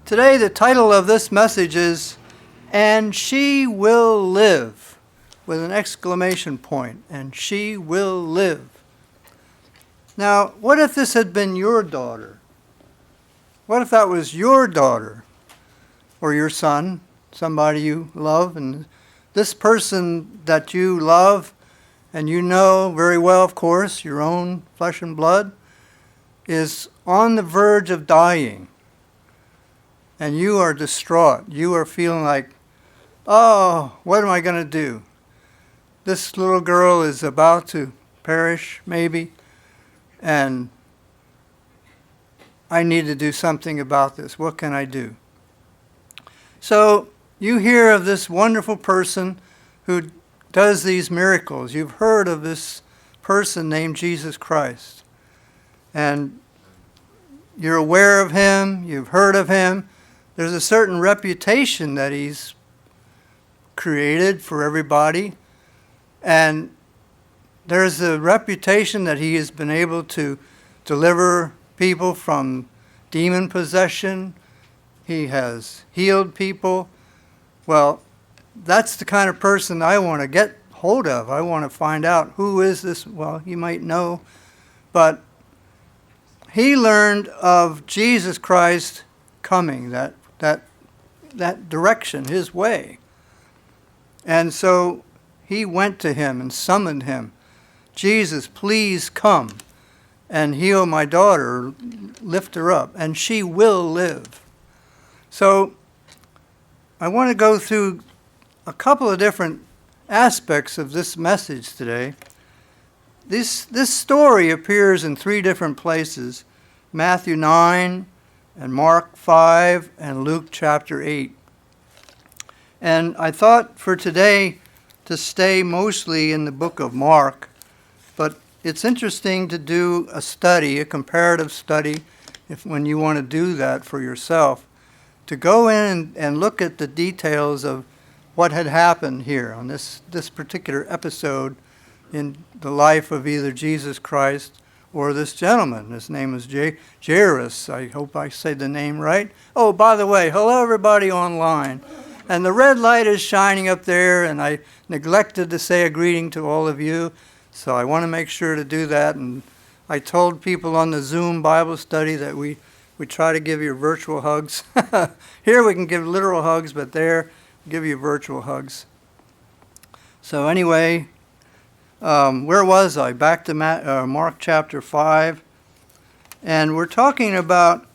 Today, the title of this message is, "And She Will Live," with an exclamation point. And she will live. Now, what if this had been your daughter? What if that was your daughter or your son, somebody you love, and this person that you love and you know very well, of course, your own flesh and blood, is on the verge of dying, and you are distraught. You are feeling like, oh, what am I going to do? This little girl is about to perish, maybe, and I need to do something about this. What can I do? So you hear of this wonderful person who does these miracles. You've heard of this person named Jesus Christ. And you're aware of him. You've heard of him. There's a certain reputation that he's created for everybody. And there's a reputation that he has been able to deliver people from demon possession. He has healed people. Well, that's the kind of person I want to get hold of. I want to find out who is this. Well, you might know, but he learned of Jesus Christ coming, that direction, his way. And so he went to him and summoned him. Jesus, please come and heal my daughter, lift her up, and she will live. So I want to go through a couple of different aspects of this message today. This story appears in three different places: Matthew 9, and Mark 5, and Luke chapter 8. And I thought for today to stay mostly in the book of Mark, but it's interesting to do a study, a comparative study, when you want to do that for yourself, to go in and look at the details of what had happened here on this particular episode in the life of either Jesus Christ or this gentleman. His name is Jairus. I hope I say the name right. Oh, by the way, hello everybody online. And the red light is shining up there, and I neglected to say a greeting to all of you, so I want to make sure to do that. And I told people on the Zoom Bible study that we try to give you virtual hugs. Here we can give literal hugs, but there, give you virtual hugs. So anyway, where was I? Back to Mark chapter 5. And we're talking about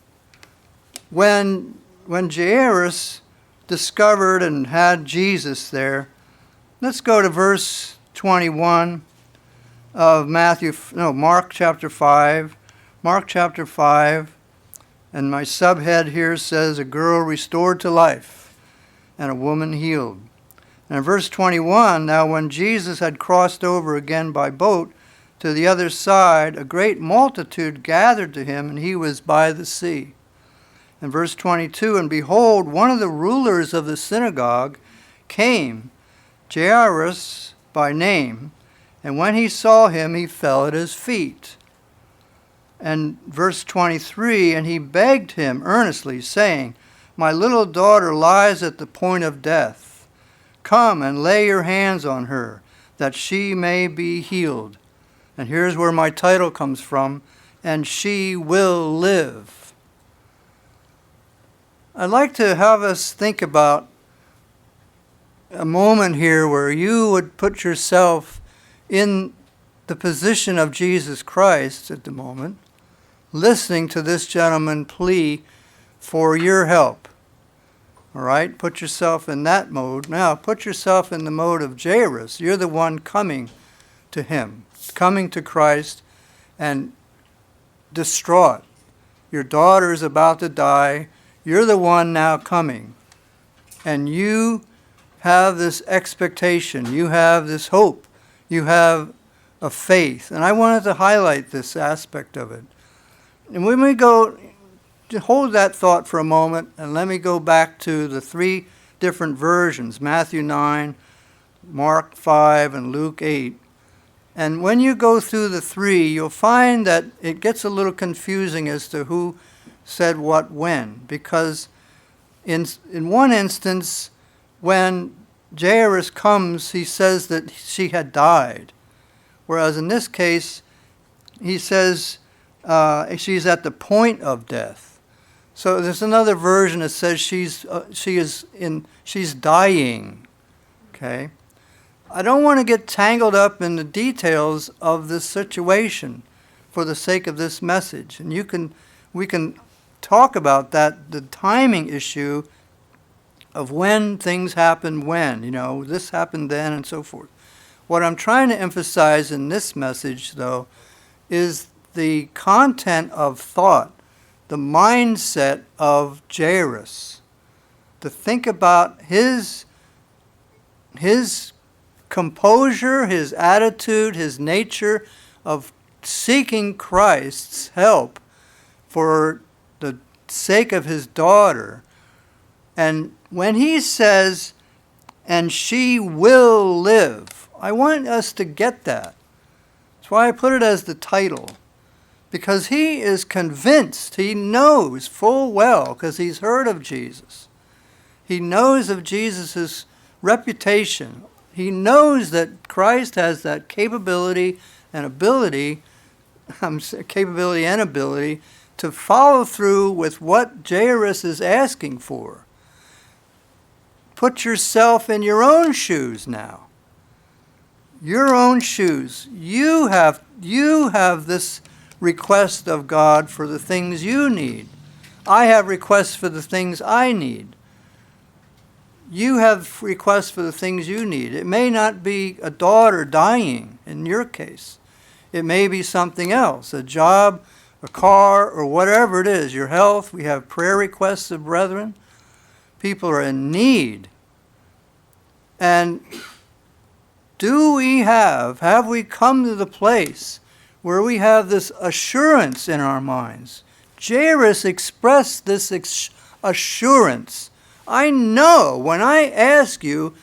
when Jairus discovered and had Jesus there. Let's go to verse 21 of Mark chapter 5. Mark chapter 5. And my subhead here says, "A girl restored to life and a woman healed." And in verse 21, "Now when Jesus had crossed over again by boat to the other side, a great multitude gathered to him, and he was by the sea." In verse 22, "And behold, one of the rulers of the synagogue came, Jairus by name, and when he saw him, he fell at his feet." And verse 23, "And he begged him earnestly, saying, My little daughter lies at the point of death. Come and lay your hands on her, that she may be healed." And here's where my title comes from, "And she will live." I'd like to have us think about a moment here where you would put yourself in the position of Jesus Christ at the moment, listening to this gentleman plea for your help. All right? Put yourself in that mode. Now, put yourself in the mode of Jairus. You're the one coming to him, coming to Christ, and distraught. Your daughter is about to die. You're the one now coming. And you have this expectation. You have this hope. You have a faith. And I wanted to highlight this aspect of it. And when we go, hold that thought for a moment, and let me go back to the three different versions, Matthew 9, Mark 5, and Luke 8. And when you go through the three, you'll find that it gets a little confusing as to who said what when, because In one instance, when Jairus comes, he says that she had died. Whereas in this case, he says she's at the point of death. So there's another version that says she's dying. Okay? I don't want to get tangled up in the details of this situation for the sake of this message. And we can talk about that, the timing issue of when things happen when, this happened then and so forth. What I'm trying to emphasize in this message, though, is the content of thought, the mindset of Jairus. To think about his composure, his attitude, his nature of seeking Christ's help for the sake of his daughter. And when he says, and she will live, I want us to get that. That's why I put it as the title. Because he is convinced, he knows full well, because he's heard of Jesus. He knows of Jesus' reputation. He knows that Christ has that capability and ability to follow through with what Jairus is asking for. Put yourself in your own shoes now. Your own shoes. You have this request of God for the things you need. I have requests for the things I need. You have requests for the things you need. It may not be a daughter dying in your case. It may be something else, a job, a car, or whatever it is, your health. We have prayer requests of brethren. People are in need. And have we come to the place where we have this assurance in our minds? Jairus expressed this assurance. I know when I ask you,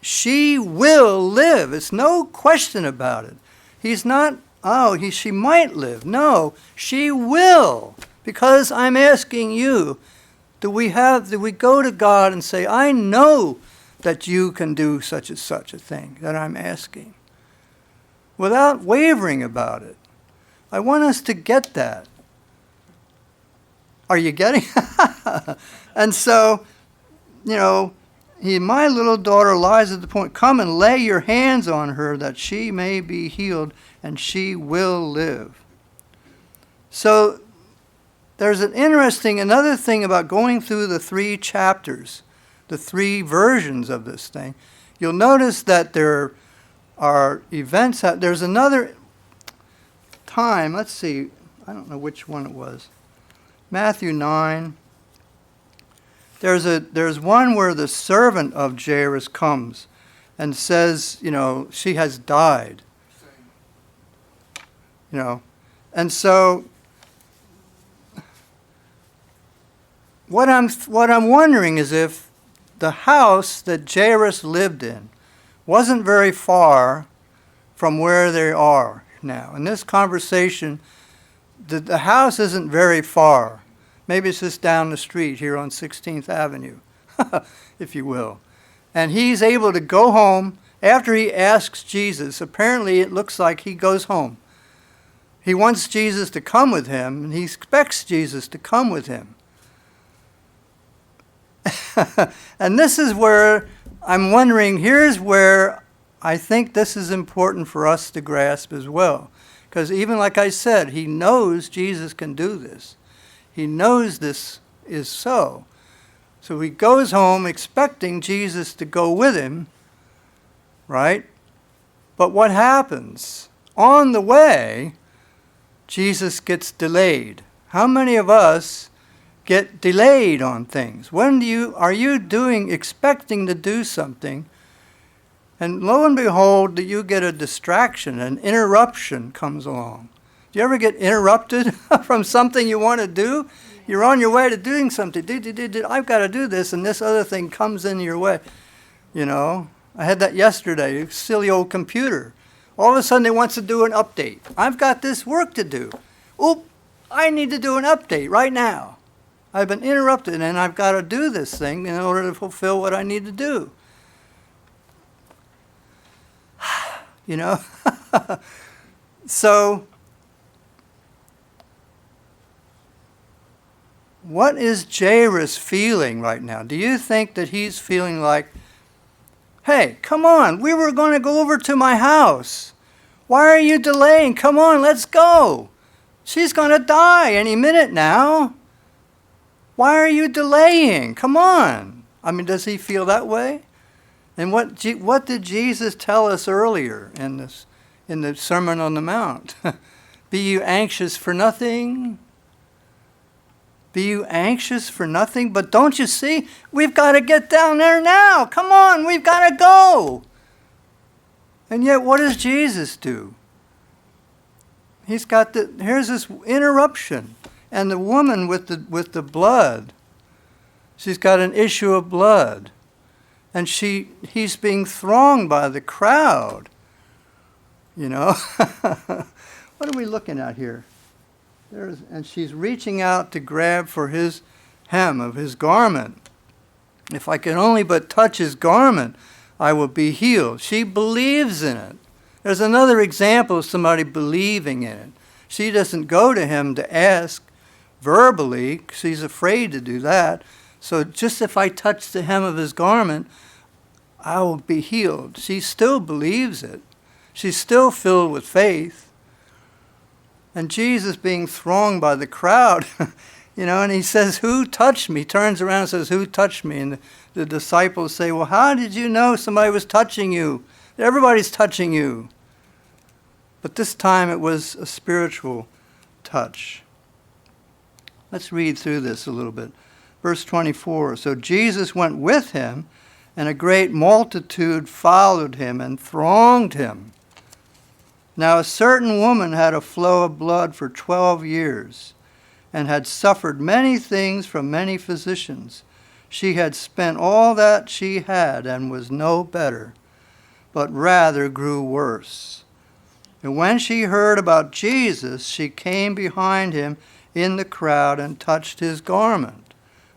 she will live. It's no question about it. He's not, she might live. No, she will. Because I'm asking you, do we go to God and say, I know that you can do such and such a thing that I'm asking, without wavering about it? I want us to get that. Are you getting? And so, my little daughter lies at the point. Come and lay your hands on her that she may be healed and she will live. So there's another thing about going through the 3 chapters, the 3 versions of this thing. You'll notice that there are events. There's another time. Let's see. I don't know which one it was. Matthew 9. There's one where the servant of Jairus comes and says, she has died. And so what I'm wondering is if the house that Jairus lived in wasn't very far from where they are now. In this conversation, the house isn't very far. Maybe it's just down the street here on 16th Avenue, if you will. And he's able to go home after he asks Jesus. Apparently, it looks like he goes home. He wants Jesus to come with him, and he expects Jesus to come with him. And this is where I'm wondering, here's where I think this is important for us to grasp as well. Because even like I said, he knows Jesus can do this. He knows this is so. So he goes home expecting Jesus to go with him, right? But what happens? On the way, Jesus gets delayed. How many of us get delayed on things? Are you expecting to do something, and lo and behold, you get a distraction, an interruption comes along? Do you ever get interrupted from something you want to do? You're on your way to doing something. I've got to do this, and this other thing comes in your way. I had that yesterday, silly old computer. All of a sudden, it wants to do an update. I've got this work to do. Oop, I need to do an update right now. I've been interrupted, and I've got to do this thing in order to fulfill what I need to do. You know? So, what is Jairus feeling right now? Do you think that he's feeling like, hey, come on, we were going to go over to my house. Why are you delaying? Come on, let's go. She's going to die any minute now. Why are you delaying? Come on. I mean, does he feel that way? And what did Jesus tell us earlier in the Sermon on the Mount? Be you anxious for nothing. Be you anxious for nothing? But don't you see? We've got to get down there now. Come on, we've got to go. And yet, what does Jesus do? Here's this interruption. And the woman with the blood, she's got an issue of blood. And he's being thronged by the crowd. You know? What are we looking at here? And she's reaching out to grab for his hem of his garment. If I can only but touch his garment, I will be healed. She believes in it. There's another example of somebody believing in it. She doesn't go to him to ask verbally. She's afraid to do that. So just if I touch the hem of his garment, I will be healed. She still believes it. She's still filled with faith. And Jesus being thronged by the crowd, you know, and he says, who touched me? Turns around and says, who touched me? And the disciples say, well, how did you know somebody was touching you? Everybody's touching you. But this time it was a spiritual touch. Let's read through this a little bit. Verse 24, so Jesus went with him, and a great multitude followed him and thronged him. Now a certain woman had a flow of blood for 12 years, and had suffered many things from many physicians. She had spent all that she had, and was no better, but rather grew worse. And when she heard about Jesus, she came behind him in the crowd and touched his garment.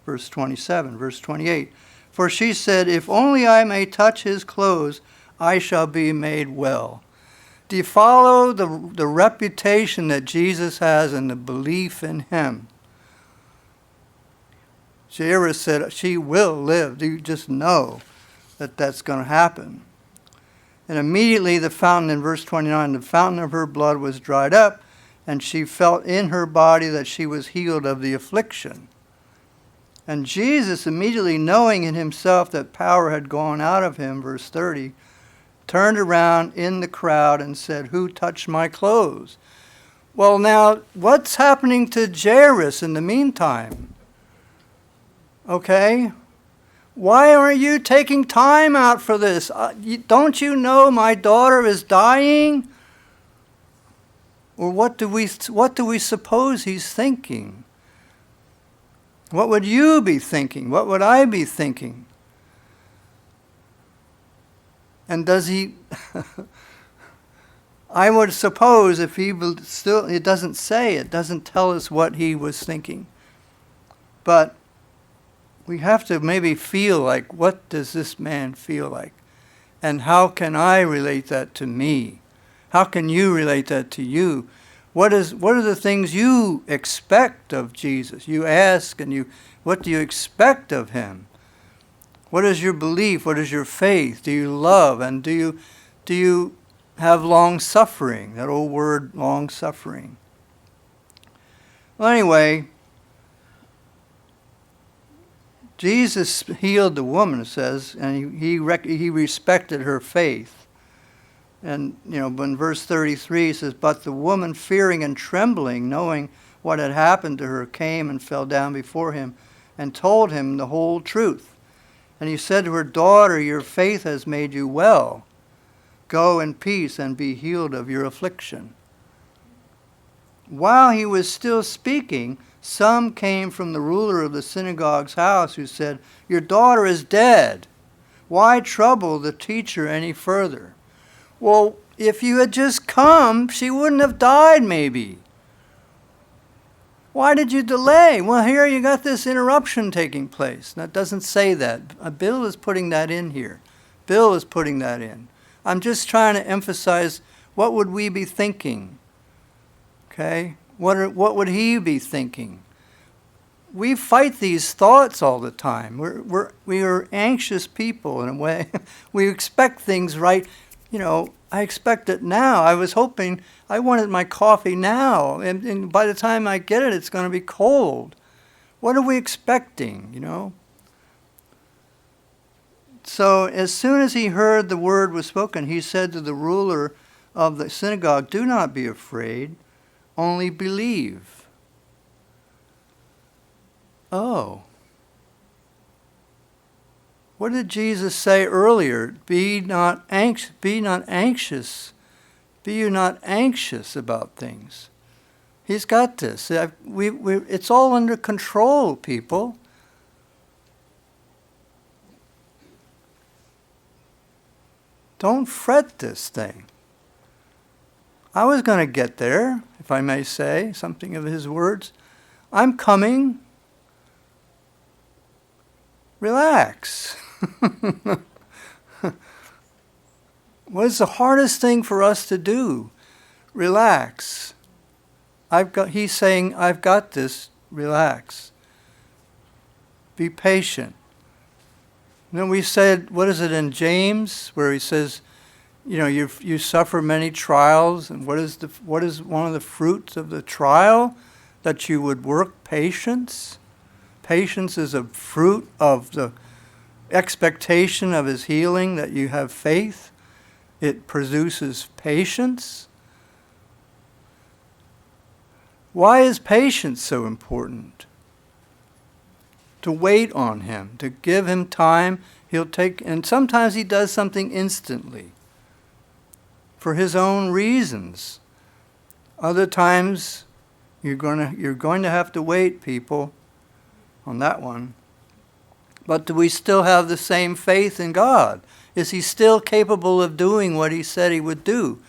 Verse 27, verse 28. For she said, if only I may touch his clothes, I shall be made well. Do you follow the reputation that Jesus has and the belief in him? Jairus said, she will live. You just know that that's going to happen. And immediately the fountain, in verse 29, the fountain of her blood was dried up, and she felt in her body that she was healed of the affliction. And Jesus, immediately knowing in himself that power had gone out of him, verse 30, turned around in the crowd and said, who touched my clothes? Well, now, what's happening to Jairus in the meantime? Okay? Why aren't you taking time out for this? Don't you know my daughter is dying? Or what do we suppose he's thinking? What would you be thinking? What would I be thinking? And does he... I would suppose if he still... It doesn't say, it doesn't tell us what he was thinking. But we have to maybe feel like, what does this man feel like? And how can I relate that to me? How can you relate that to you? What are the things you expect of Jesus? You ask, and what do you expect of him? What is your belief? What is your faith? Do you love? And do you have long suffering? That old word, long suffering. Well, anyway, Jesus healed the woman, it says, and he respected her faith. And, in verse 33, it says, but the woman, fearing and trembling, knowing what had happened to her, came and fell down before him and told him the whole truth. And he said to her, daughter, your faith has made you well. Go in peace and be healed of your affliction. While he was still speaking, some came from the ruler of the synagogue's house who said, your daughter is dead. Why trouble the teacher any further? Well, if you had just come, she wouldn't have died maybe. Why did you delay? Well, here you got this interruption taking place. That doesn't say that. Bill is putting that in here. Bill is putting that in. I'm just trying to emphasize, what would we be thinking? Okay? What would he be thinking? We fight these thoughts all the time. We are anxious people in a way. We expect things right. You know, I expect it now. I was hoping, I wanted my coffee now. And by the time I get it, it's going to be cold. What are we expecting, you know? So as soon as he heard the word was spoken, he said to the ruler of the synagogue, "Do not be afraid, only believe." Oh. What did Jesus say earlier? Be not anxious. Be not anxious. Be you not anxious about things. He's got this. It's all under control, people. Don't fret this thing. I was going to get there, if I may say something of his words. I'm coming. Relax. What is the hardest thing for us to do? Relax. He's saying, I've got this. Relax. Be patient. You know, we said, what is it in James, where he says, you know, you suffer many trials, and what is one of the fruits of the trial? That you would work patience. Patience is a fruit of the expectation of his healing, that you have faith. It produces patience. Why is patience so important? To wait on him, to give him time. And sometimes he does something instantly for his own reasons. Other times you're going to have to wait, people, on that one. But do we still have the same faith in God? Is he still capable of doing what he said he would do?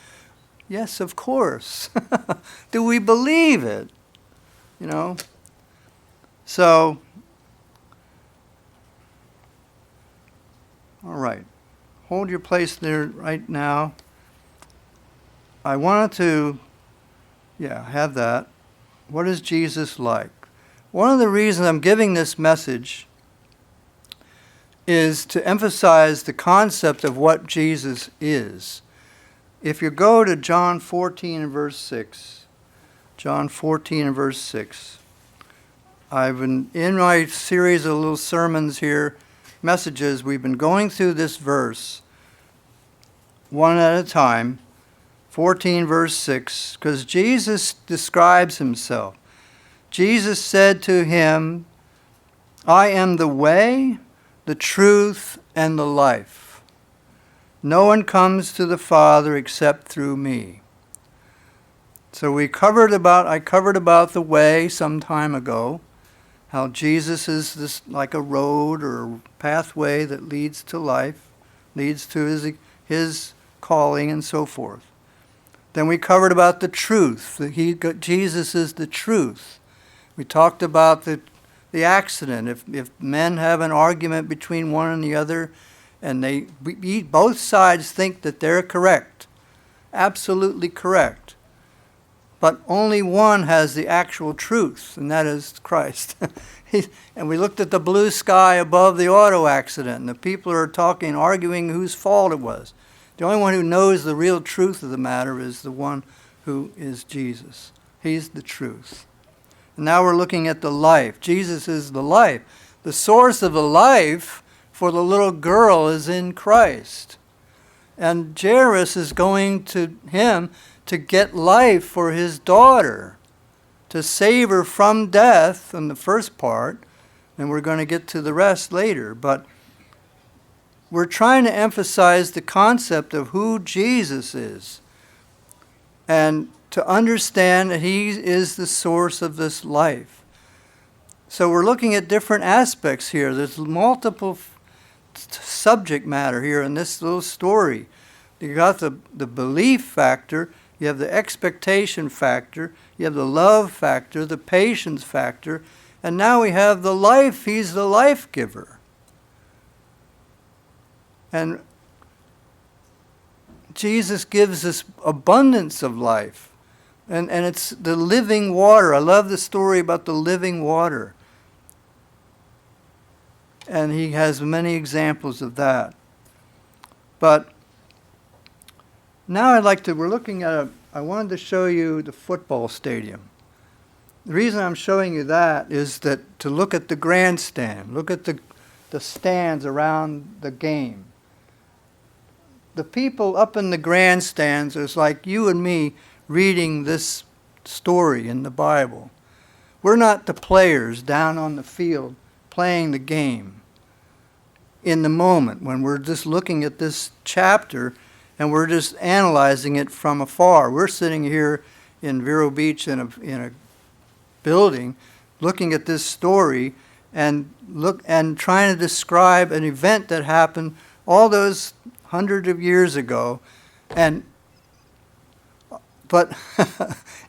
Yes, of course. Do we believe it? You know? So, all right. Hold your place there right now. I wanted to, have that. What is Jesus like? One of the reasons I'm giving this message is to emphasize the concept of what Jesus is. If you go to John 14 and verse 6, John 14 and verse 6, I've been, in my series of little sermons here, messages, we've been going through this verse one at a time, 14 verse 6, because Jesus describes himself. Jesus said to him, I am the way, the truth, and the life. No one comes to the Father except through me. So I covered about the way some time ago, how Jesus is this like a road or a pathway that leads to life, leads to his calling and so forth. Then we covered about the truth, that Jesus is the truth. We talked about the accident. If men have an argument between one and the other, and both sides think that they're correct, absolutely correct, but only one has the actual truth, and that is Christ. And we looked at the blue sky above the auto accident, and the people are talking, arguing whose fault it was. The only one who knows the real truth of the matter is the one who is Jesus. He's the truth. And now we're looking at the life. Jesus is the life. The source of the life for the little girl is in Christ. And Jairus is going to him to get life for his daughter, to save her from death in the first part, and we're going to get to the rest later. But we're trying to emphasize the concept of who Jesus is, and to understand that he is the source of this life. So we're looking at different aspects here. There's multiple subject matter here in this little story. You got the belief factor, you have the expectation factor, you You have the love factor, the patience factor, and now we have the life. He's the life giver. And Jesus gives us abundance of life. And it's the living water. I love the story about the living water. And he has many examples of that. But now we're looking at I wanted to show you the football stadium. The reason I'm showing you that is that to look at the grandstand, look at the stands around the game. The people up in the grandstands is like you and me reading this story in the Bible. We're not the players down on the field playing the game in the moment when we're just looking at this chapter and we're just analyzing it from afar. We're sitting here in Vero Beach in a building looking at this story and trying to describe an event that happened all those hundreds of years ago. But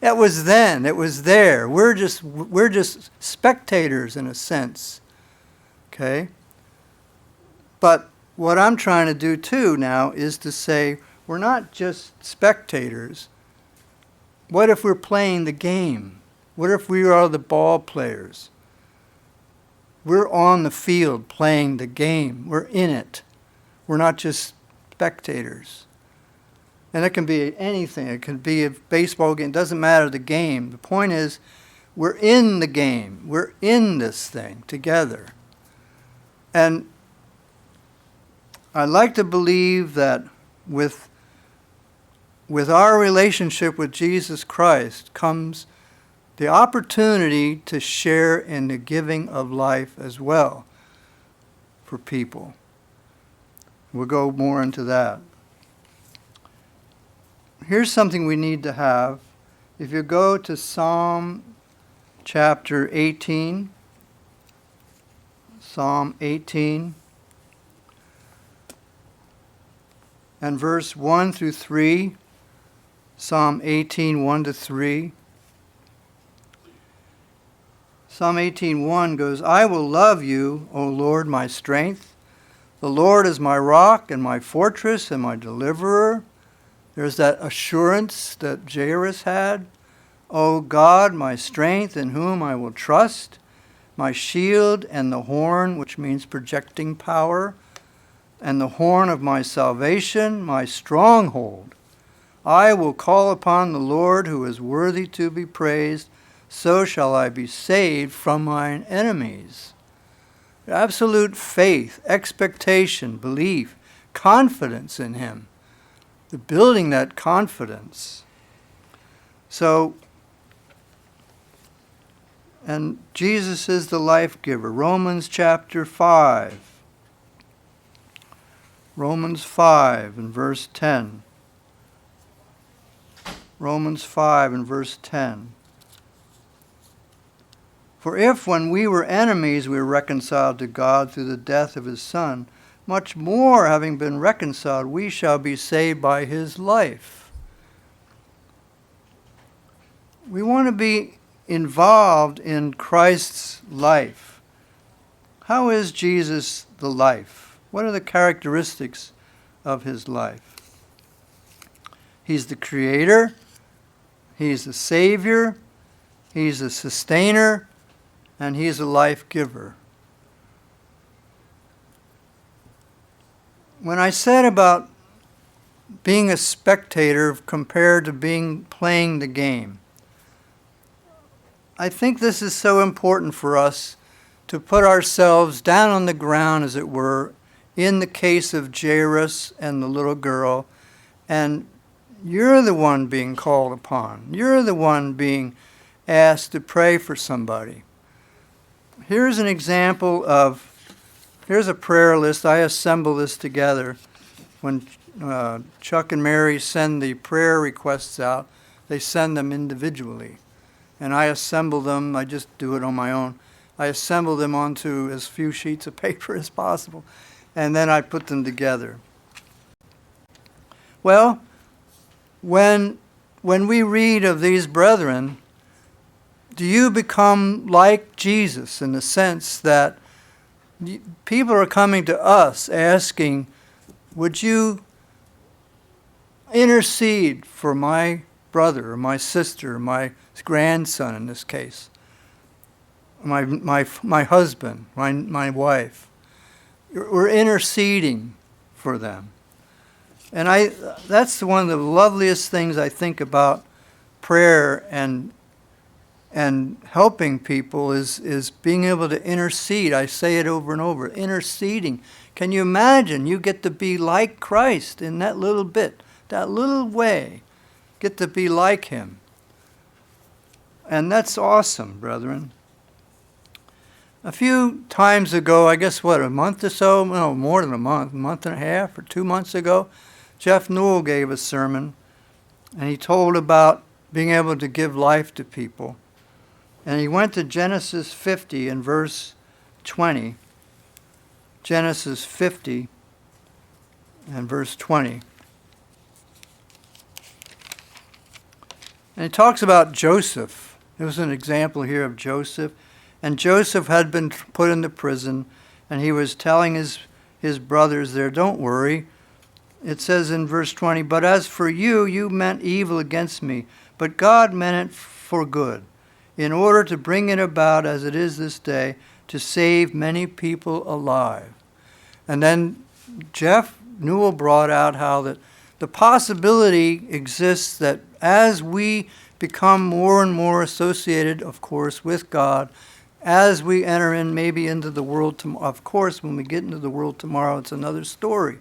it was then, it was there. We're just spectators in a sense. Okay? But what I'm trying to do too now is to say we're not just spectators. What if we're playing the game? What if we are the ball players? We're on the field playing the game. We're in it. We're not just spectators. And it can be anything. It can be a baseball game. It doesn't matter the game. The point is, we're in the game. We're in this thing together. And I like to believe that with our relationship with Jesus Christ comes the opportunity to share in the giving of life as well for people. We'll go more into that. Here's something we need to have. If you go to Psalm chapter 18, Psalm 18, and verse 1 through 3, Psalm 18, 1 to 3. Psalm 18:1 goes, I will love you, O Lord, my strength. The Lord is my rock and my fortress and my deliverer. There's that assurance that Jairus had. O God, my strength, in whom I will trust, my shield and the horn, which means projecting power, and the horn of my salvation, my stronghold. I will call upon the Lord, who is worthy to be praised. So shall I be saved from mine enemies. Absolute faith, expectation, belief, confidence in him. The building that confidence. So, and Jesus is the life giver. Romans chapter 5. Romans 5 and verse 10. Romans 5 and verse 10. For if when we were enemies we were reconciled to God through the death of his Son, much more having been reconciled we shall be saved by his life. We want to be involved in Christ's life. How is Jesus the life? What are the characteristics of his life? He's the creator, he's the savior, he's the sustainer, and he's a life giver. When I said about being a spectator compared to playing the game, I think this is so important for us to put ourselves down on the ground, as it were, in the case of Jairus and the little girl, and you're the one being called upon. You're the one being asked to pray for somebody. Here's an example here's a prayer list. I assemble this together. When Chuck and Mary send the prayer requests out, they send them individually. And I assemble them, I just do it on my own. I assemble them onto as few sheets of paper as possible. And then I put them together. Well, when we read of these brethren, do you become like Jesus in the sense that people are coming to us asking, would you intercede for my brother or my sister, or my grandson in this case, my husband, my wife? We're interceding for them. And that's one of the loveliest things I think about prayer and helping people is being able to intercede. I say it over and over, interceding. Can you imagine? You get to be like Christ in that little bit, that little way. Get to be like him. And that's awesome, brethren. A few times ago, I guess a month or so, no, more than a month and a half or 2 months ago, Jeff Newell gave a sermon, and he told about being able to give life to people. And he went to Genesis 50 and verse 20. Genesis 50 and verse 20. And he talks about Joseph. There was an example here of Joseph. And Joseph had been put into prison, and he was telling his brothers there, don't worry. It says in verse 20, but as for you, you meant evil against me, but God meant it for good, in order to bring it about as it is this day, to save many people alive. And then Jeff Newell brought out how that the possibility exists that as we become more and more associated, of course, with God, as we enter in maybe into the world tomorrow, of course, when we get into the world tomorrow, it's another story.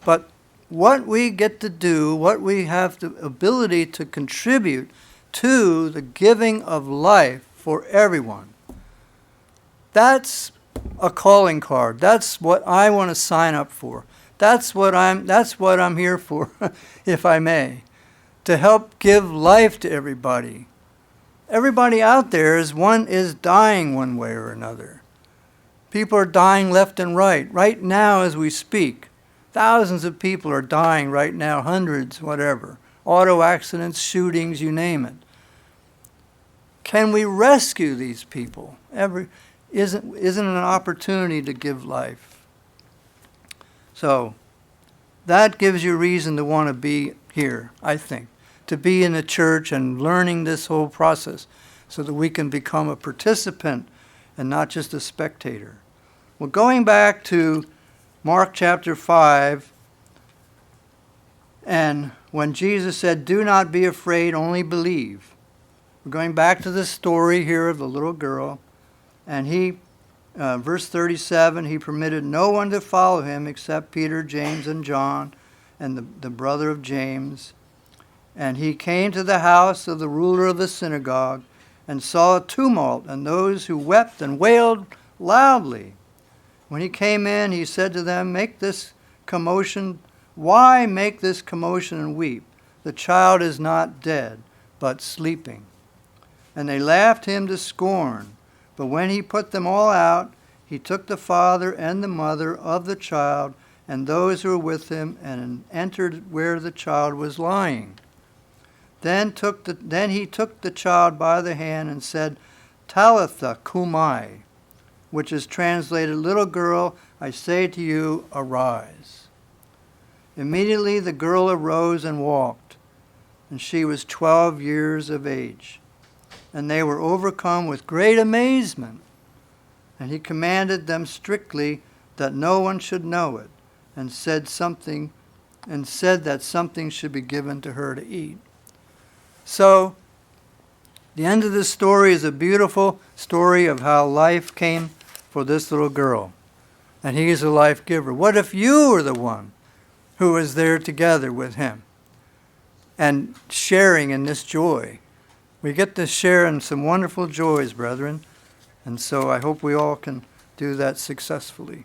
But what we get to do, what we have the ability to contribute to the giving of life for everyone, that's a calling card. That's what I want to sign up for. That's what I'm here for, if I may, to help give life to everybody. Everybody out there is dying one way or another. People are dying left and right. Right now as we speak, thousands of people are dying right now, hundreds, whatever. Auto accidents, shootings, you name it. Can we rescue these people? Isn't an opportunity to give life. So that gives you reason to want to be here, I think, to be in the church and learning this whole process so that we can become a participant and not just a spectator. Well, going back to Mark chapter 5, and when Jesus said, do not be afraid, only believe. We're going back to the story here of the little girl, and verse 37, he permitted no one to follow him except Peter, James, and John, and the brother of James. And he came to the house of the ruler of the synagogue and saw a tumult and those who wept and wailed loudly. When he came in, he said to them, make this commotion. Why make this commotion and weep? The child is not dead, but sleeping. And they laughed him to scorn. But when he put them all out, he took the father and the mother of the child and those who were with him and entered where the child was lying. Then he took the child by the hand and said, Talitha cumi, which is translated, little girl, I say to you, arise. Immediately the girl arose and walked, and she was 12 years of age. And they were overcome with great amazement. And he commanded them strictly that no one should know it, and said that something should be given to her to eat. So, the end of this story is a beautiful story of how life came for this little girl. And he is a life giver. What if you were the one who was there together with him and sharing in this joy? We get to share in some wonderful joys, brethren. And so I hope we all can do that successfully.